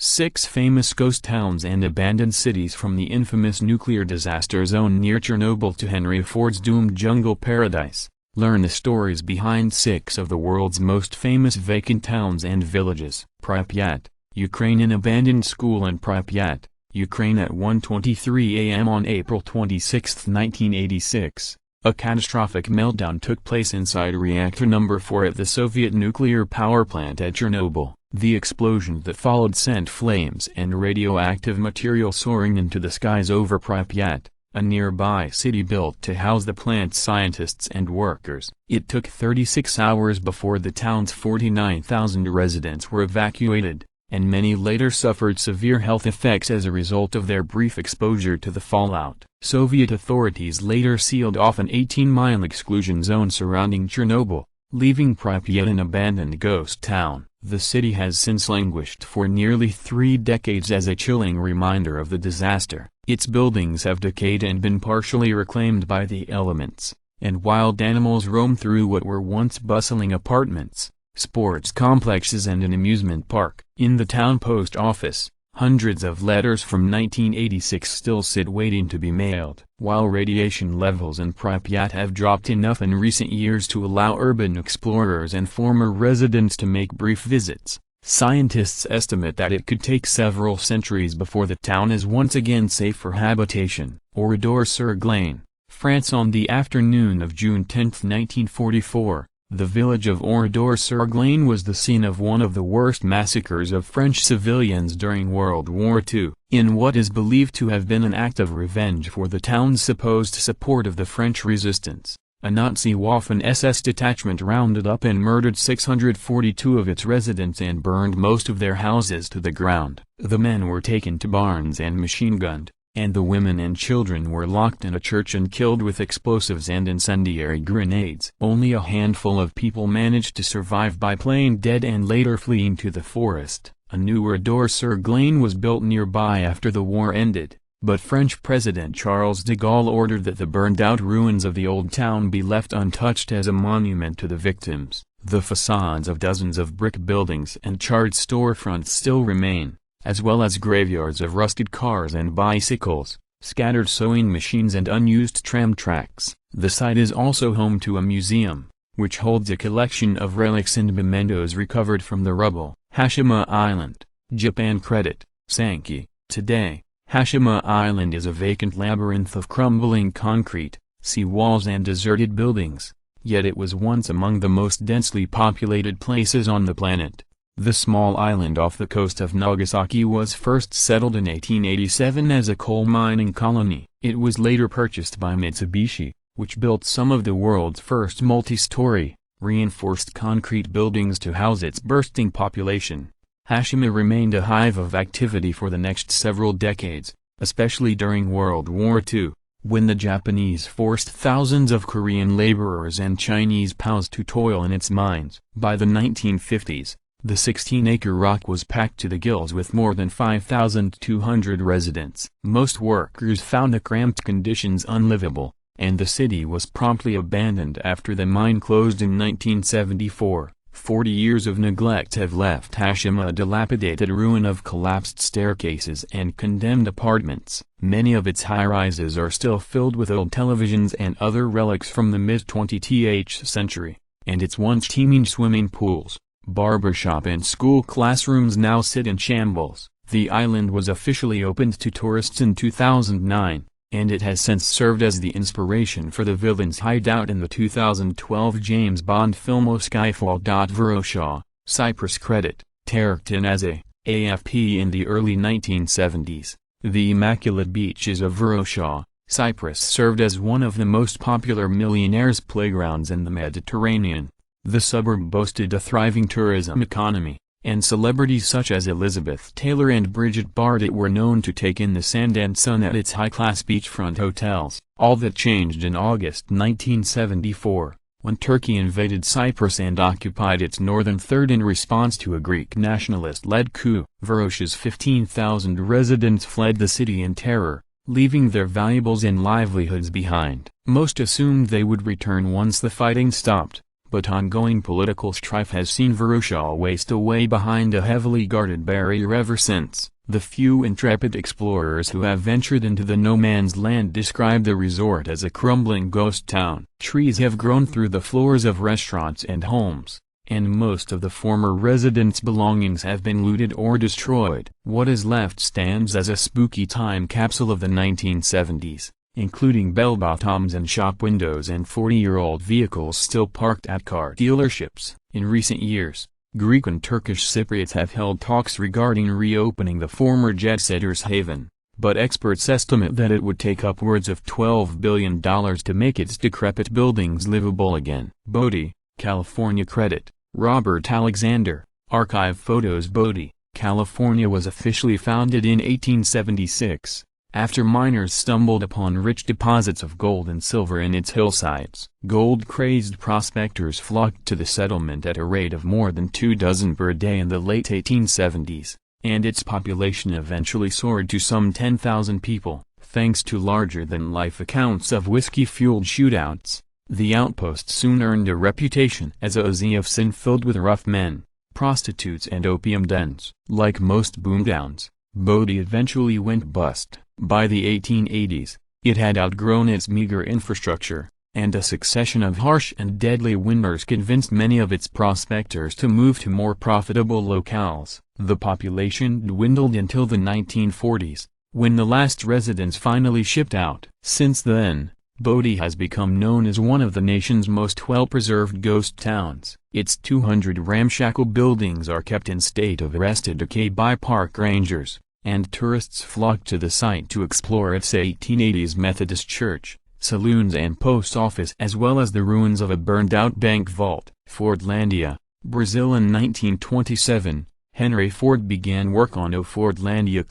6 famous ghost towns and abandoned cities, from the infamous nuclear disaster zone near Chernobyl to Henry Ford's doomed jungle paradise. Learn the stories behind 6 of the world's most famous vacant towns and villages. Pripyat, Ukraine. An abandoned school in Pripyat, Ukraine at 1:23 a.m. on April 26, 1986. A catastrophic meltdown took place inside reactor number 4 at the Soviet nuclear power plant at Chernobyl. The explosion that followed sent flames and radioactive material soaring into the skies over Pripyat, a nearby city built to house the plant's scientists and workers. It took 36 hours before the town's 49,000 residents were evacuated, and many later suffered severe health effects as a result of their brief exposure to the fallout. Soviet authorities later sealed off an 18-mile exclusion zone surrounding Chernobyl, leaving Pripyat an abandoned ghost town. The city has since languished for nearly 3 decades as a chilling reminder of the disaster. Its buildings have decayed and been partially reclaimed by the elements, and wild animals roam through what were once bustling apartments, sports complexes and an amusement park. In the town post office, hundreds of letters from 1986 still sit waiting to be mailed. While radiation levels in Pripyat have dropped enough in recent years to allow urban explorers and former residents to make brief visits, scientists estimate that it could take several centuries before the town is once again safe for habitation. Oradour-sur-Glane, France. On the afternoon of June 10, 1944, the village of Oradour-sur-Glane was the scene of one of the worst massacres of French civilians during World War II. In what is believed to have been an act of revenge for the town's supposed support of the French resistance, a Nazi Waffen-SS detachment rounded up and murdered 642 of its residents and burned most of their houses to the ground. The men were taken to barns and machine-gunned, and the women and children were locked in a church and killed with explosives and incendiary grenades. Only a handful of people managed to survive by playing dead and later fleeing to the forest. A new Oradour-sur-Glane was built nearby after the war ended, but French President Charles de Gaulle ordered that the burned-out ruins of the old town be left untouched as a monument to the victims. The facades of dozens of brick buildings and charred storefronts still remain, as well as graveyards of rusted cars and bicycles, scattered sewing machines and unused tram tracks. The site is also home to a museum, which holds a collection of relics and mementos recovered from the rubble. Hashima Island, Japan. Credit, Sankey. Today, Hashima Island is a vacant labyrinth of crumbling concrete, sea walls and deserted buildings, yet it was once among the most densely populated places on the planet. The small island off the coast of Nagasaki was first settled in 1887 as a coal mining colony. It was later purchased by Mitsubishi, which built some of the world's first multi-story, reinforced concrete buildings to house its bursting population. Hashima remained a hive of activity for the next several decades, especially during World War II, when the Japanese forced thousands of Korean laborers and Chinese POWs to toil in its mines. By the 1950s, the 16-acre rock was packed to the gills with more than 5,200 residents. Most workers found the cramped conditions unlivable, and the city was promptly abandoned after the mine closed in 1974. 40 years of neglect have left Hashima a dilapidated ruin of collapsed staircases and condemned apartments. Many of its high-rises are still filled with old televisions and other relics from the mid-20th century, and its once teeming swimming pools, barbershop and school classrooms now sit in shambles. The island was officially opened to tourists in 2009, and it has since served as the inspiration for the villain's hideout in the 2012 James Bond film Skyfall. Varosha, Cyprus. Credit, Tarek as AFP. In the early 1970s, the immaculate beaches of Varosha, Cyprus served as one of the most popular millionaires' playgrounds in the Mediterranean. The suburb boasted a thriving tourism economy, and celebrities such as Elizabeth Taylor and Bridget Bardot were known to take in the sand and sun at its high-class beachfront hotels. All that changed in August 1974, when Turkey invaded Cyprus and occupied its northern third in response to a Greek nationalist-led coup. Varosha's 15,000 residents fled the city in terror, leaving their valuables and livelihoods behind. Most assumed they would return once the fighting stopped, but ongoing political strife has seen Varusha waste away behind a heavily guarded barrier ever since. The few intrepid explorers who have ventured into the no-man's land describe the resort as a crumbling ghost town. Trees have grown through the floors of restaurants and homes, and most of the former residents' belongings have been looted or destroyed. What is left stands as a spooky time capsule of the 1970s, including bell-bottoms and shop windows and 40-year-old vehicles still parked at car dealerships. In recent years, Greek and Turkish Cypriots have held talks regarding reopening the former jet-setters' haven, but experts estimate that it would take upwards of $12 billion to make its decrepit buildings livable again. Bodie, California. Credit: Robert Alexander. Archive photos. Bodie, California was officially founded in 1876, after miners stumbled upon rich deposits of gold and silver in its hillsides. Gold-crazed prospectors flocked to the settlement at a rate of more than 24 per day in the late 1870s, and its population eventually soared to some 10,000 people, thanks to larger-than-life accounts of whiskey-fueled shootouts. The outpost soon earned a reputation as a sea of sin filled with rough men, prostitutes and opium dens. Like most boomtowns, Bodie eventually went bust. By the 1880s, it had outgrown its meager infrastructure, and a succession of harsh and deadly winters convinced many of its prospectors to move to more profitable locales. The population dwindled until the 1940s, when the last residents finally shipped out. Since then, Bodie has become known as one of the nation's most well-preserved ghost towns. Its 200 ramshackle buildings are kept in state of arrested decay by park rangers, and tourists flock to the site to explore its 1880s Methodist church, saloons and post office, as well as the ruins of a burned-out bank vault. Fordlandia, Brazil. In 1927, Henry Ford began work on Fordlandia,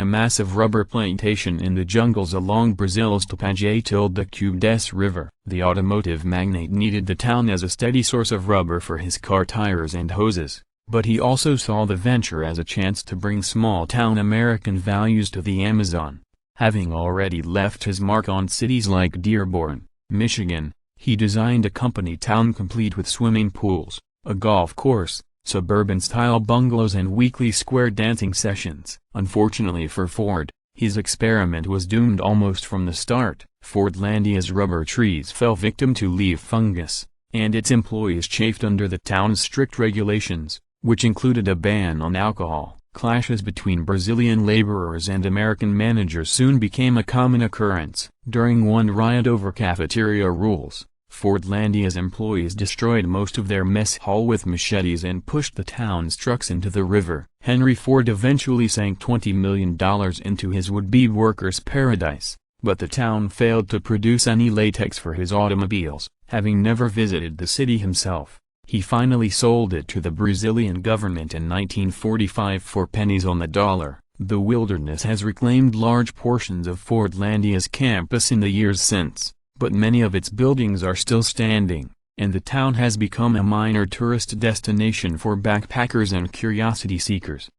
a massive rubber plantation in the jungles along Brazil's Tapajé-Cube-des River. The automotive magnate needed the town as a steady source of rubber for his car tires and hoses, but he also saw the venture as a chance to bring small-town American values to the Amazon. Having already left his mark on cities like Dearborn, Michigan, he designed a company town complete with swimming pools, a golf course, suburban-style bungalows and weekly square dancing sessions. Unfortunately for Ford, his experiment was doomed almost from the start. Fordlandia's rubber trees fell victim to leaf fungus, and its employees chafed under the town's strict regulations, which included a ban on alcohol. Clashes between Brazilian laborers and American managers soon became a common occurrence. During one riot over cafeteria rules, Fordlandia's employees destroyed most of their mess hall with machetes and pushed the town's trucks into the river. Henry Ford eventually sank $20 million into his would-be workers' paradise, but the town failed to produce any latex for his automobiles. Having never visited the city himself, he finally sold it to the Brazilian government in 1945 for pennies on the dollar. The wilderness has reclaimed large portions of Fordlandia's campus in the years since, but many of its buildings are still standing, and the town has become a minor tourist destination for backpackers and curiosity seekers.